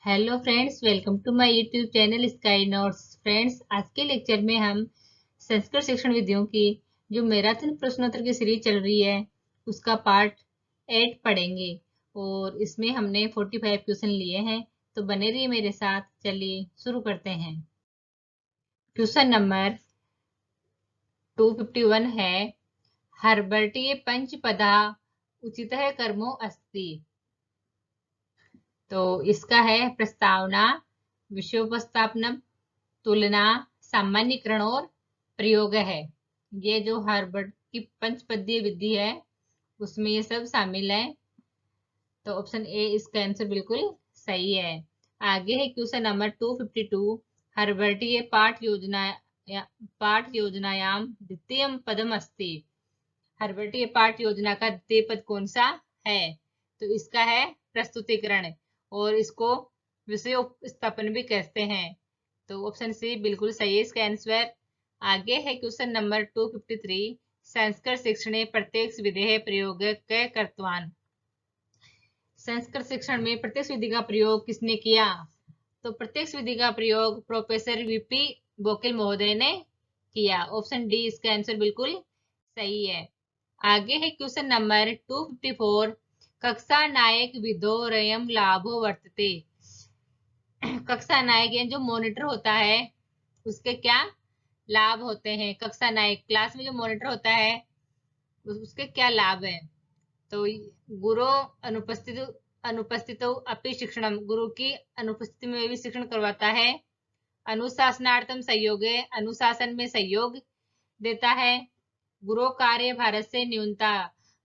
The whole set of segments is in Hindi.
Hello friends, welcome to my YouTube channel sky notes. Friends, आज के लेक्चर में हम संस्कृत शिक्षण विधियों की जो मैराथन प्रश्नोत्तर की सीरीज चल रही है उसका पार्ट 8 पढ़ेंगे और इसमें हमने 45 क्वेश्चन लिए हैं। तो बने रहिए मेरे साथ। चलिए शुरू करते हैं। क्वेश्चन नंबर 251 है, हर्बर्टीय पंचपदा उचितः कर्मो अस्ति। तो इसका है प्रस्तावना, विषयोपस्थापनम, तुलना, सामान्यीकरण और प्रयोग है। ये जो हार्वर्ड की पंचपदीय विधि है उसमें ये सब शामिल है। तो ऑप्शन ए इसका आंसर बिल्कुल सही है। आगे है क्वेश्चन नंबर 252, हर्वर्टीय पाठ योजनायाम द्वितीय पदम अस्ति। हर्वर्टीय पाठ योजना का द्वितीय पद कौन सा है? तो इसका है प्रस्तुतिकरण और इसको विषय उपस्थापन भी कहते हैं। तो ऑप्शन सी बिल्कुल सही है इसका आंसर। आगे है क्वेश्चन नंबर 253, संस्कृत शिक्षणे प्रत्यक्ष विधेय प्रयोग कृतवान। संस्कृत शिक्षण में प्रत्यक्ष विधि का प्रयोग किसने किया? तो प्रत्यक्ष विधि का प्रयोग प्रोफेसर वीपी बोकिल महोदय ने किया। ऑप्शन डी इसका आंसर बिल्कुल सही है। आगे है क्वेश्चन नंबर 254, कक्षा नायक विधोरयम लाभो वर्तते। कक्षा नायक यानी जो मॉनिटर होता है उसके क्या लाभ होते हैं? कक्षा नायक क्लास में जो मॉनिटर होता है उसके क्या लाभ है? तो गुरु अनुपस्थित अपि शिक्षणम, गुरु की अनुपस्थिति में भी शिक्षण करवाता है। अनुशासनार्थम सहयोगे, अनुशासन में सहयोग देता है। गुरु कार्य भारत से न्यूनता,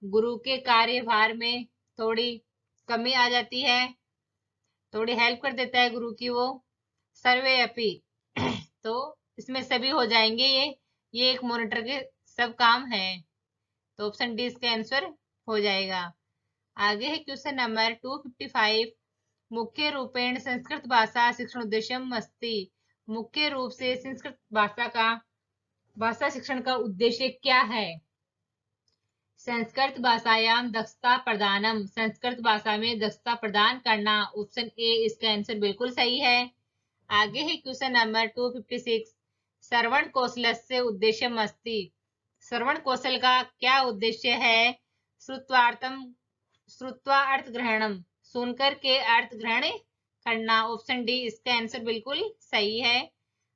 गुरु के कार्यभार में थोड़ी कमी आ जाती है, थोड़ी हेल्प कर देता है गुरु की वो। सर्वे अपी तो इसमें सभी हो जाएंगे। ये एक मॉनिटर के सब काम है। तो ऑप्शन डी इसका आंसर हो जाएगा। आगे है क्वेश्चन नंबर 255, मुख्य रूपेण संस्कृत भाषा शिक्षण उद्देश्यम अस्ति। मुख्य रूप से संस्कृत भाषा शिक्षण का उद्देश्य क्या है? संस्कृत भाषायाम दक्षता प्रदानम, संस्कृत भाषा में दक्षता प्रदान करना। ऑप्शन ए इसका आंसर बिल्कुल सही है। आगे है क्वेश्चन नंबर 256, श्रवण कौशल से उद्देश्य अस्ति। श्रवण कौशल का क्या उद्देश्य है? श्रुत्वार्थम, श्रुत्वा अर्थ ग्रहणम, सुनकर के अर्थ ग्रहण करना। ऑप्शन डी इसका आंसर बिल्कुल सही है।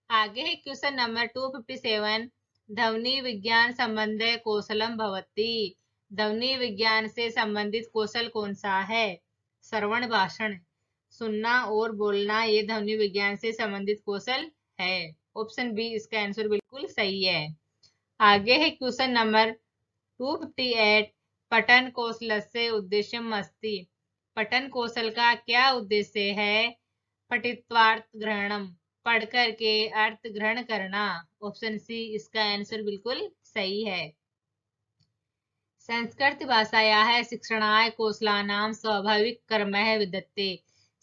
आगे है क्वेश्चन नंबर 257, ध्वनि विज्ञान संबंधी कौशलम भवति। ध्वनि विज्ञान से संबंधित कौशल कौन सा है? श्रवण, भाषण, सुनना और बोलना, ये ध्वनि विज्ञान से संबंधित कौशल है। ऑप्शन बी इसका आंसर बिल्कुल सही है। आगे है क्वेश्चन नंबर 258, पठन कौशल से उद्देश्यम अस्ति। पठन कौशल का क्या उद्देश्य है? पठित्वार्थ ग्रहणम, पढ़ कर के अर्थ ग्रहण करना। ऑप्शन सी इसका आंसर बिल्कुल सही है। संस्कृत भाषायाः शिक्षणाय कौशलानां स्वाभाविक क्रमः विद्यते।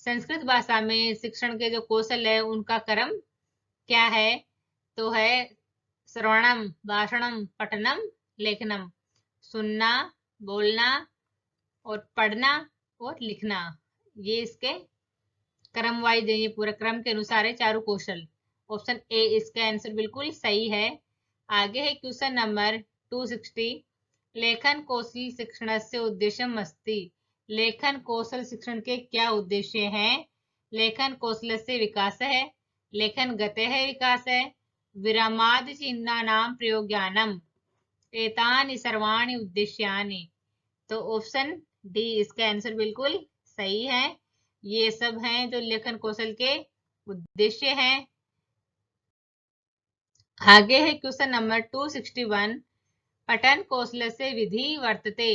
संस्कृत भाषा में शिक्षण के जो कौशल है उनका क्रम क्या है? तो है श्रवणम, भाषणम, पठनम, लेखनम। सुनना, बोलना और पढ़ना और लिखना, ये इसके क्रम वाइज है। ये पूरे क्रम के अनुसार है चारों कौशल। ऑप्शन ए इसका आंसर बिल्कुल सही है। आगे है क्वेश्चन नंबर 260, लेखन कौशल शिक्षण से उद्देश्यम अस्ति। लेखन कौशल शिक्षण के क्या उद्देश्य हैं? लेखन कौशल से विकास है, लेखन गते है विकास है, विरामादि चिह्नानां प्रयोज्ञानम, एतानि सर्वाणि उद्देश्यानि। तो ऑप्शन डी इसका आंसर बिल्कुल सही है। ये सब हैं जो लेखन कौशल के उद्देश्य हैं। आगे है क्वेश्चन नंबर 261, पठन कौशल से विधि वर्तते।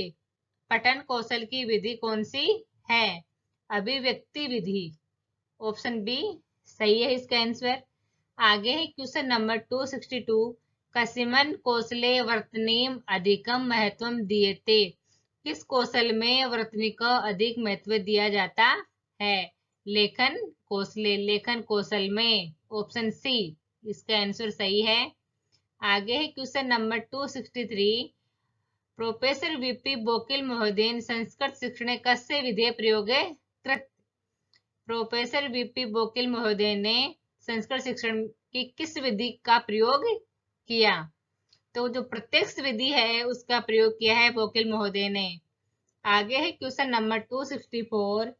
पठन कौशल की विधि कौन सी है? अभिव्यक्ति विधि। ऑप्शन बी सही है इसका आंसर। आगे है क्वेश्चन नंबर 262, कस्मिन् कौशले वर्तनीम अधिकम महत्वम दीयते। किस कौशल में वर्तनी को अधिक महत्व दिया जाता है? लेखन कौशले, लेखन कौशल में। ऑप्शन सी इसका आंसर सही है। आगे है question number 263, professor VP Bokil महोदय संस्कृत शिक्षणे कस्य विधेय प्रयोगे कृत। प्रोफेसर वीपी बोकिल महोदय ने संस्कृत शिक्षण की किस विधि का प्रयोग किया? तो जो प्रत्यक्ष विधि है उसका प्रयोग किया है बोकिल महोदय ने। आगे है क्वेश्चन नंबर 264,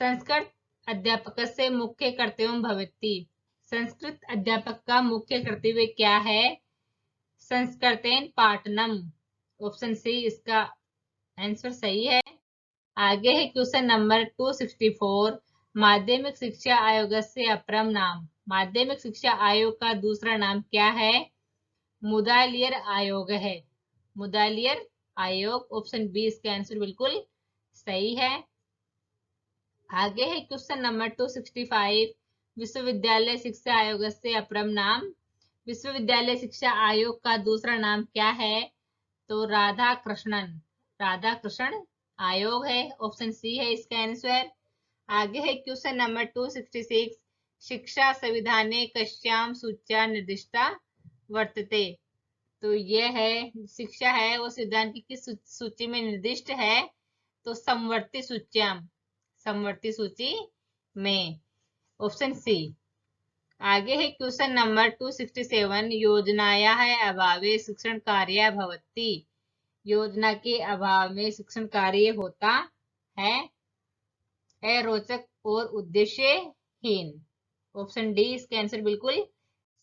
संस्कृत अध्यापक से मुख्य कर्तव्य भवति। संस्कृत अध्यापक का मुख्य कर्तव्य क्या है? संस्कृतेन पाठनम। ऑप्शन सी इसका आंसर सही है। आगे है क्वेश्चन नंबर 264, माध्यमिक शिक्षा आयोग से अपरम नाम। माध्यमिक शिक्षा आयोग का दूसरा नाम क्या है? मुदालियर आयोग है। मुदालियर आयोग। ऑप्शन बी इसका आंसर बिल्कुल सही है। आगे है क्वेश्चन नंबर 265, विश्वविद्यालय शिक्षा आयोग से अपरम नाम। विश्वविद्यालय शिक्षा आयोग का दूसरा नाम क्या है? तो राधा कृष्णन आयोग है। ऑप्शन सी है इसका आंसर। आगे है क्वेश्चन नंबर 266, शिक्षा संविधाने कस्याम सूच्या निर्दिष्टा वर्तते। तो यह है शिक्षा है वो संविधान की किस सूची में निर्दिष्ट है? तो समवर्ती सूची में। Option C. आगे है क्वेश्चन नंबर 267, योजनाया है अभावे शिक्षण कार्य भवति। योजना के अभाव में शिक्षण कार्य होता है अरोचक और उद्देश्यहीन। ऑप्शन डी इसका आंसर बिल्कुल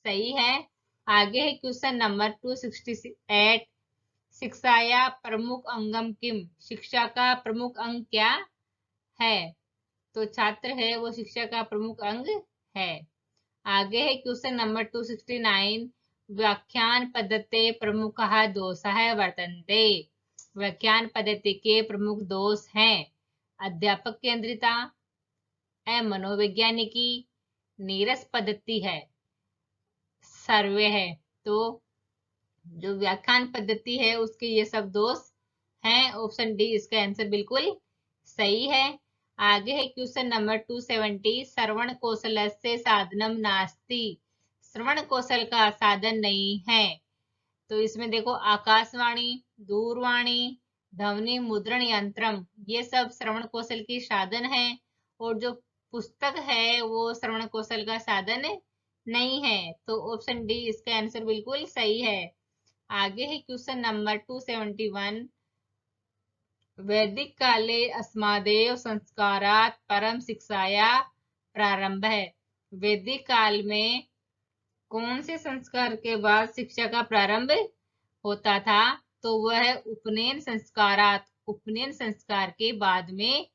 सही है। आगे है क्वेश्चन नंबर 268, शिक्षाया प्रमुख अंगम किम। शिक्षा का प्रमुख अंग क्या है? तो छात्र है वो शिक्षा का प्रमुख अंग है। आगे है क्वेश्चन नंबर 269, व्याख्यान पद्धति प्रमुख दोषः वर्तन्ते। व्याख्यान पद्धति के प्रमुख दोष हैं अध्यापक केंद्रिता, मनोवैज्ञानिकी, नीरस पद्धति है, सर्वे है। तो जो व्याख्यान पद्धति है उसके ये सब दोष हैं। ऑप्शन डी इसका आंसर बिल्कुल सही है। आगे है क्वेश्चन नंबर 270, श्रवण कौशल से साधनम नास्ति। श्रवण कौशल का साधन नहीं है। तो इसमें देखो आकाशवाणी, दूरवाणी, ध्वनि मुद्रण यंत्रम, ये सब श्रवण कौशल की साधन है। और जो पुस्तक है वो श्रवण कौशल का साधन नहीं है। तो ऑप्शन डी इसका आंसर बिल्कुल सही है। आगे है क्वेश्चन नंबर 271, वैदिक काले अस्मादेव संस्कारात परम शिक्षाया प्रारंभ है। वैदिक काल में कौन से संस्कार के बाद शिक्षा का प्रारंभ होता था? तो वह उपनयन संस्कार के बाद में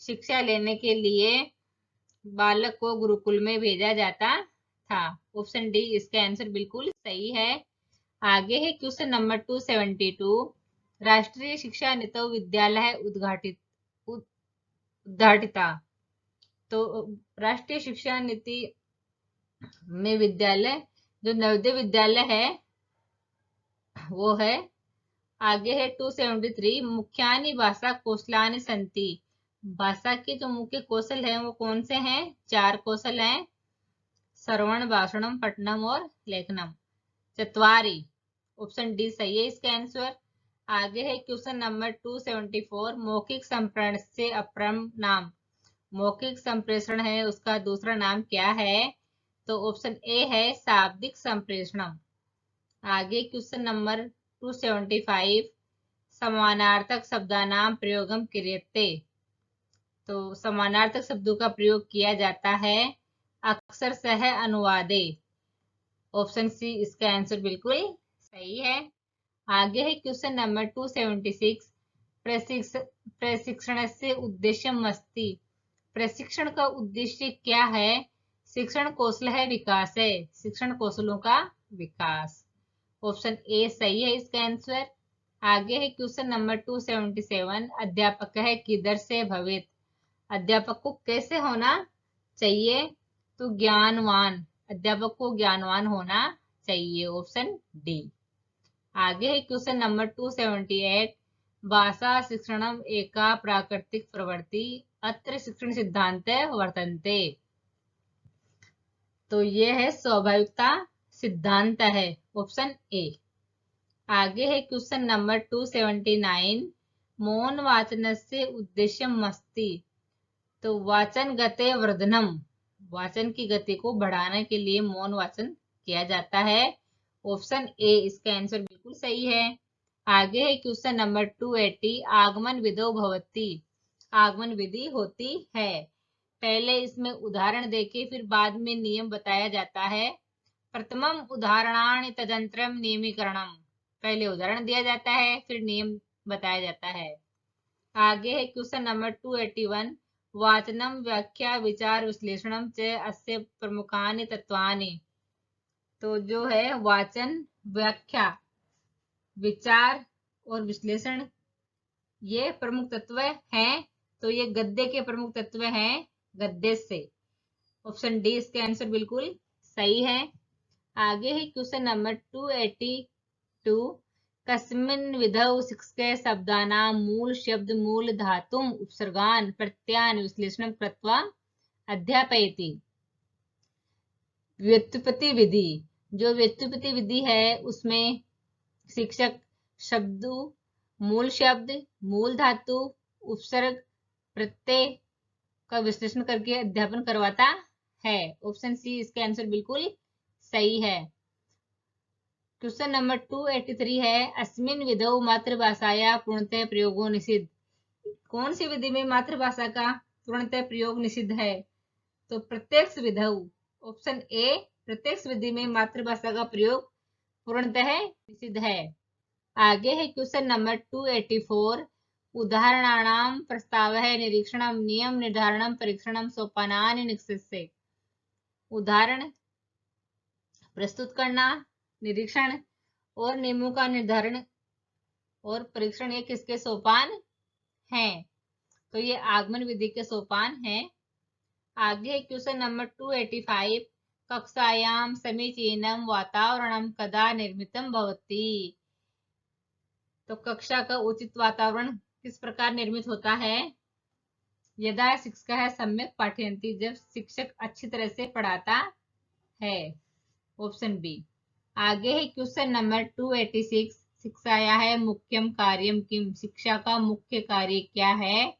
शिक्षा लेने के लिए बालक को गुरुकुल में भेजा जाता था। ऑप्शन डी इसका आंसर बिल्कुल सही है। आगे है क्वेश्चन नंबर 272, राष्ट्रीय शिक्षा नीति विद्यालय उद्घाटिता। तो राष्ट्रीय शिक्षा नीति में विद्यालय जो नवोदय विद्यालय है वो है। आगे है 273, मुख्यानि भाषा कौशलानि सन्ति। भाषा के जो मुख्य कौशल हैं वो कौन से हैं? 4 कौशल हैं, श्रवण, भाषणम, पठनम और लेखनम। चत्वारि। ऑप्शन डी सही है इसका आंसर। आगे है क्वेश्चन नंबर 274, मौखिक संप्रेषण से अपरम नाम। मौखिक संप्रेषण है उसका दूसरा नाम क्या है? तो ऑप्शन ए है शाब्दिक संप्रेषणम। आगे क्वेश्चन नंबर 275, समानार्थक शब्दानाम प्रयोगम क्रियते। तो समानार्थक शब्दों का प्रयोग किया जाता है अक्सर सह अनुवादे। ऑप्शन सी इसका आंसर बिल्कुल सही है। आगे है क्वेश्चन नंबर 276, प्रशिक्षण से उद्देश्यम अस्ति। प्रशिक्षण का उद्देश्य क्या है? शिक्षण कौशल है विकास है, शिक्षण कौशलों का विकास। ऑप्शन ए सही है इसका आंसर। आगे है क्वेश्चन नंबर 277, अध्यापक है किधर से भवित। अध्यापक को कैसे होना चाहिए? तो ज्ञानवान, अध्यापक को ज्ञानवान होना चाहिए। Option D. आगे है क्वेश्चन नंबर 278, भाषा शिक्षणम एका प्राकृतिक प्रवृत्ति अत्र शिक्षण सिद्धांत वर्तन्ते। तो यह है स्वाभाविकता सिद्धांत है। Option A. आगे है क्वेश्चन नंबर 279, मौन वाचन से उद्देश्यम अस्ति। तो वाचन गते वर्धनम, वाचन की गति को बढ़ाने के लिए मौन वाचन किया जाता है। ऑप्शन ए इसका आंसर बिल्कुल सही है। आगे है क्वेश्चन नंबर 280, आगमन विधौ भवति, आगमन विधि होती है। पहले इसमें उदाहरण देके फिर बाद में नियम बताया जाता है। प्रथमम उदाहरणानि तदंतरम नियमीकरणम, पहले उदाहरण दिया जाता है फिर नियम बताया जाता है। आगे है क्वेश्चन नंबर 281, वाचनम व्याख्या विचार विश्लेषणम च अस्य प्रमुखानि तत्वानि, तो जो है वाचन व्याख्या विचार और विश्लेषण ये प्रमुख तत्व हैं। तो ये गद्य के प्रमुख तत्व हैं गद्य से। ऑप्शन डी इसके आंसर बिल्कुल सही है। आगे है क्वेश्चन नंबर 282, कस्मिन् विधौ शिक्षके शब्दानां मूल शब्द मूल धातुम उपसर्गान प्रत्ययान विश्लेषणं कृत्वा अध्यापयति। व्युत्पत्ति विधि, जो व्युत्पत्ति विधि है उसमें शिक्षक शब्द मूल शब्द मूल धातु उपसर्ग प्रत्यय का विश्लेषण करके अध्यापन करवाता है। ऑप्शन सी इसका आंसर बिल्कुल सही है। क्वेश्चन नंबर 283 है, अस्मिन् विधौ मातृभाषाया पूर्णतः प्रयोगो निषिद्ध, कौन सी विधि में मातृभाषा का पूर्णतः प्रयोग निषिद्ध है? तो प्रत्यक्ष विधौ। ऑप्शन ए प्रत्यक्ष विधि में मातृभाषा का प्रयोग पूर्णतः निषिद्ध है। आगे है क्वेश्चन नंबर 284, उदाहरणानां प्रस्तावः निरीक्षणं नियम निर्धारणं परीक्षणं सोपानानि निश्चित्य, उदाहरण प्रस्तुत करना, निरीक्षण और नियमों का निर्धारण और परीक्षण ये किसके सोपान हैं? तो ये आगमन विधि के सोपान हैं। आगे है क्वेश्चन नंबर 285, कक्षायां समीचीनं वातावरणं कदा निर्मितं भवति, तो कक्षा का उचित वातावरण किस प्रकार निर्मित होता है? यदा शिक्षकः सम्यक् पाठयन्ति, जब शिक्षक अच्छी तरह से पढ़ाता है। Option B. आगे है क्वेश्चन नंबर 286, शिक्षायाः मुख्यम कार्यम किम, शिक्षा का मुख्य कार्य क्या है?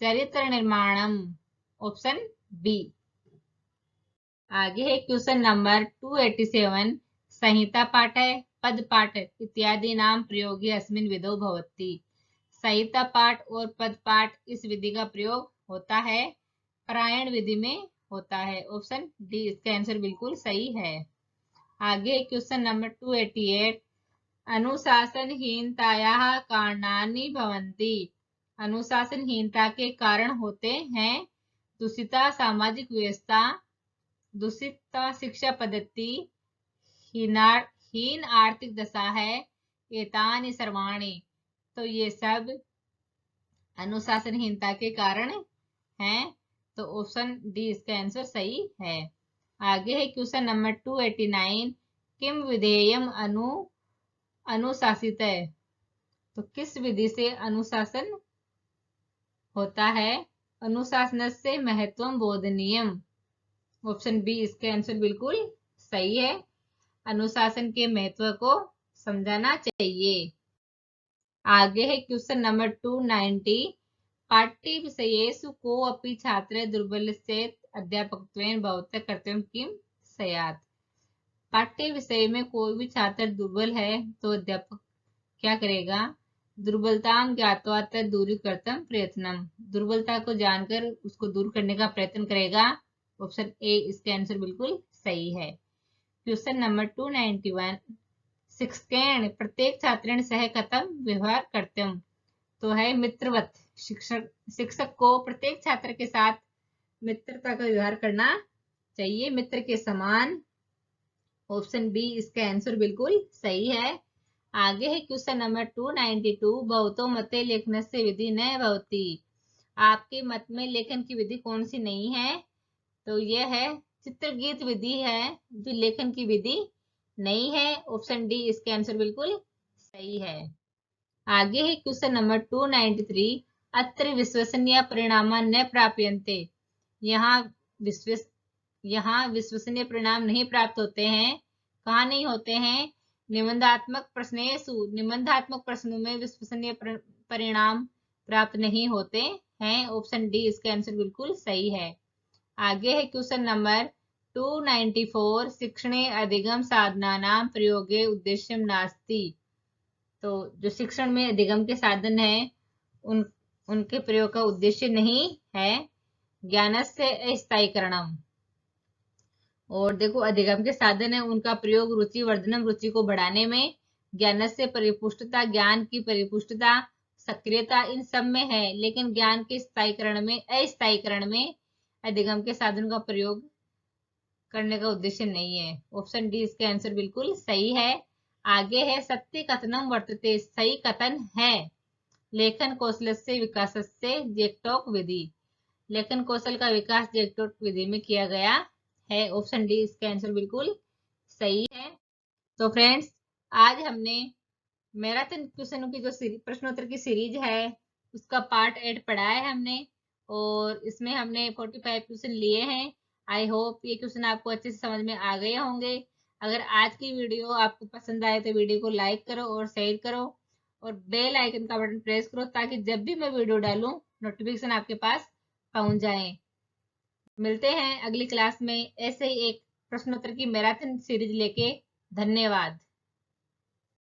चरित्र निर्माणम। Option B. आगे है क्वेश्चन नंबर 287, संहिता पाठ पद पाठ इत्यादि नाम प्रयोगी अस्मिन् विधौ भवति, संहिता पाठ और पद पाठ इस विधि का प्रयोग होता है पारायण विधि में होता है। ऑप्शन डी इसका आंसर बिल्कुल सही है। आगे क्वेश्चन नंबर 288, अनुशासनहीनतायाः कारणानि भवन्ति, अनुशासनहीनता के कारण होते हैं दूषिता सामाजिक व्यवस्था, दूषित शिक्षा पद्धति, हीन आर्थिक दशा है, एतानि सर्वाणि, तो ये सब अनुशासनहीनता के कारण हैं। तो ऑप्शन डी इसका आंसर सही है। आगे है क्वेश्चन नंबर 289, किम विधेयम अनुशासित है, तो किस विधि से अनुशासन होता है? अनुशासन से महत्वम बोधनीयम। ऑप्शन बी इसका आंसर बिल्कुल सही है, अनुशासन के महत्व को समझाना चाहिए। आगे है क्वेश्चन नंबर 290, पाठ्य विषयेषु कोऽपि छात्रः दुर्बलश्चेत् अध्यापकत्वेन भवतः कर्तव्यं किं स्यात्, पाठ्य विषय में कोई भी छात्र दुर्बल है तो अध्यापक क्या करेगा? दुर्बलता ज्ञात्वा तत् दूरीकर्तुं प्रयत्नम, दुर्बलता को जानकर उसको दूर करने का प्रयत्न करेगा। ऑप्शन ए इसका आंसर बिल्कुल सही है। क्वेश्चन नंबर 291, शिक्षकेण प्रत्येक छात्रेण सह कथं व्यवहार कर्तव्यं, तो है मित्रवत, शिक्षक को प्रत्येक छात्र के साथ मित्रता का व्यवहार करना चाहिए, मित्र के समान। ऑप्शन बी इसका आंसर बिल्कुल सही है। आगे है क्वेश्चन नंबर 292, भवतो मते लेखनस्य विधि न भवति, आपके मत में लेखन की विधि कौन सी नहीं है? तो यह है चित्रगीत विधि है जो लेखन की विधि नहीं है। ऑप्शन डी इसका आंसर बिल्कुल सही है। आगे है क्वेश्चन नंबर 293, अत्र विश्वसनीय परिणाम न प्राप्यन्ते, यहाँ विश्वसनीय परिणाम नहीं प्राप्त होते हैं। कहाँ नहीं होते हैं? निबंधात्मक प्रश्नेषु, निबंधात्मक प्रश्नों में विश्वसनीय परिणाम प्राप्त नहीं होते हैं। ऑप्शन डी इसका आंसर बिल्कुल सही है। आगे है क्वेश्चन नंबर 294, शिक्षणे अधिगम साधनानां प्रयोगे उद्देश्यम नास्ति। तो जो शिक्षण में अधिगम के साधन है उनके प्रयोग का उद्देश्य नहीं है। ज्ञानस्य अस्थायीकरणम। और देखो अधिगम के साधन है उनका प्रयोग रुचि वर्धनम, रुचि को बढ़ाने में, ज्ञानस्य परिपुष्टता, ज्ञान की परिपुष्टता, सक्रियता, इन सब में है। लेकिन ज्ञान के स्थायीकरण में, अस्थायीकरण में अधिगम के साधन का प्रयोग करने का उद्देश्य नहीं है। ऑप्शन डी इसके आंसर बिल्कुल सही है। आगे है सत्य कथनम वर्तते, सही कथन है। लेखन कौशल से विकास से जेकटॉक विधि। लेखन कौशल का विकास जेकटॉक विधि में किया गया है। ऑप्शन डी इसका आंसर बिल्कुल सही है। तो फ्रेंड्स, आज हमने मैराथन क्वेश्चनों की जो प्रश्नोत्तर की सीरीज है उसका पार्ट 8 पढ़ा है हमने, और इसमें हमने 45 क्वेश्चन लिए हैं। आई होप ये क्वेश्चन आपको अच्छे से समझ में आ गए होंगे। अगर आज की वीडियो आपको पसंद आए तो वीडियो को लाइक करो और शेयर करो, और बेल आइकन का बटन प्रेस करो ताकि जब भी मैं वीडियो डालूं नोटिफिकेशन आपके पास पहुंच जाए। मिलते हैं अगली क्लास में ऐसे ही एक प्रश्नोत्तर की मैराथन सीरीज लेके। धन्यवाद।